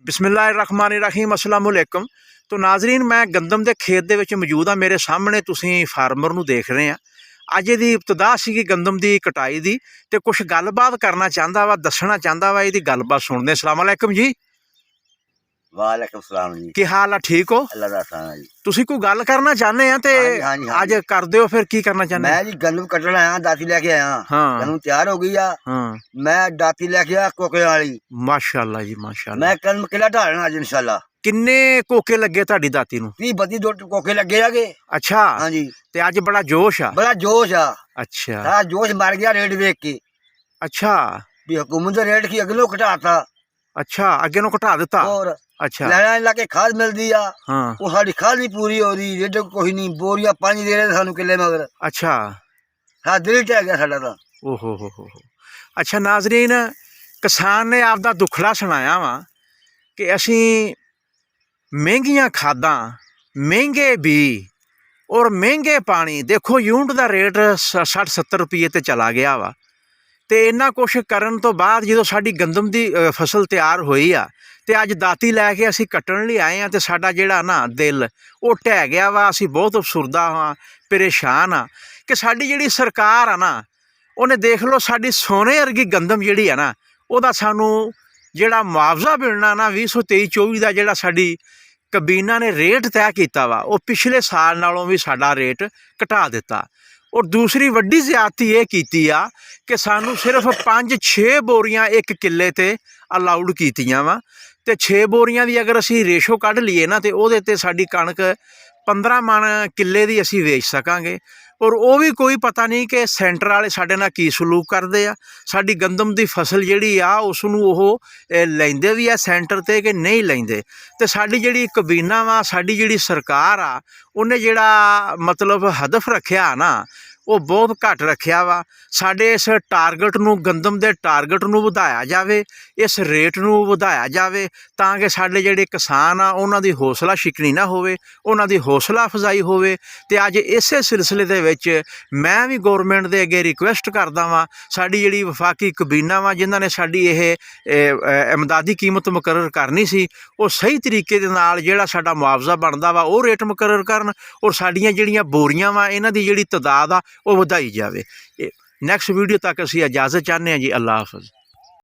बिस्मिल्लाहिर्रहमानिर्रहीम अस्सलाम वालेकुम। तो नाजरीन, मैं गंदम के खेत दे विच मौजूद हाँ। मेरे सामने तुसीं फार्मर नूं देख रहे हैं। अज इहदी इब्तदा सीगी गंदम की कटाई की, तो कुछ गलबात करना चाहता वा, दसना चाहता वा। इहदी गलबात सुनते। अस्सलाम वालेकुम जी। वालेकुम सलाम जी। की हाल है? ठीक हो? अल्लाह दा सहना जी। तुसीं कोई गल करना चाहते हैं तो हाँ जी, हाँ अज कर दिओ। फिर की करना चाहते? मैं जी गंदम कट्टण आया, दाती लेके आया। हाँ गंदम तैयार हो गई आ। हाँ, मैं दाती लेके आया कोके वाली। माशाअल्लाह जी माशाअल्लाह। मैं गंदम किला ढालना अज इंशाअल्लाह। किन्ने कोके लगे तुहाडी दाती नूं? 30-32 दो कोके लगे आगे। अच्छा। हाँ जी, ते अज बड़ा जोश आ? बड़ा जोश आ। अच्छा सारा जोश मर गया रेट देख के। अच्छा भी हुकूमत ने रेट की अगलो घटाता। अच्छा, अगे नूं घटा दिता। और अच्छा लैना लाके खाद मिलदी आ। हाँ, वो साडी खाद नहीं पूरी हो रही, रेट कोई नहीं। बोरिया पानी दे रहे सानू किले मगर। अच्छा। सारा दिल टह गया साडा तां। ओहो हो। अच्छा नाजरीन, किसान ने आपदा दुखड़ा सुनाया वा कि असी महंगियां खादां, महंगे बी और महंगे पानी। देखो यूनिट का रेट 60-70 रुपये ते चला गया वा। तो इन्ना कुछ करन तो बाद जो साडी गंदम की फसल तैयार हुई आ, तो अज दाती लैके असी कट्टण लई आए हैं, तो साडा जिहड़ा ना दिल वो ढह गया वा। असी बहुत अफसुरदा हाँ, परेशान हाँ कि साडी जिहड़ी सरकार आ ना, उन्हें देख लो साडी सोने वर्गी गंदम जिहड़ी है ना, उहदा सानू जिहड़ा मुआवजा मिलना ना 2023-24 का जिहड़ा साडी कबीना ने रेट तय किया वा, वो पिछले साल नालों भी साडा रेट घटा दिता। और दूसरी वड्डी ज़्यादती ये कीती आ कि सानू सिर्फ 5-6 बोरियां एक किले ते अलाउड कीतियां वा। ते 6 बोरियां दी अगर असी रेशो कढ़ लीए ना, तो उहदे ते साडी कणक 15 मन किले दी असी वेच सकांगे। और वो भी कोई पता नहीं कि सेंटर वाले साडे नाल की सलूक करदे आ। साडी गंदम दी फसल जिहड़ी आ उसनूं ओह लैंदे भी आ सेंटर ते कि नहीं लैंदे। ते साडी जिहड़ी कबीना वा, साडी जिहड़ी सरकार आ, उन्हें जिहड़ा मतलब हदफ रखिया ना, वो बहुत घट रखिया वा। साडे इस टारगेट नूं, गंदम दे टारगेट नूं वधाया जावे, इस रेट नूं वधाया जावे, तां कि साडे जिहड़े किसान आ उन्हां दी हौसला शिकनी ना होवे, उन्हां दी हौसला अफजाई होवे। ते अज इसे सिलसिले दे विच मैं भी गौरमेंट दे अगे रिक्वेस्ट करदा वां, साडी जिहड़ी वफाकी कबीना वा जिन्हां ने साडी इह इमदादी कीमत मुकर्रर करनी सी, वो सही तरीके दे नाल जिहड़ा साडा मुआवजा बनदा वा वो रेट मुकर्रर करन। और साडियां जिहड़ियां बोरियां वा इन्हां दी जिहड़ी तादाद आ वो वधाई जावे। नैक्सट वीडियो तक असीं इजाज़त चाहते हैं जी। अल्लाह हाफिज़।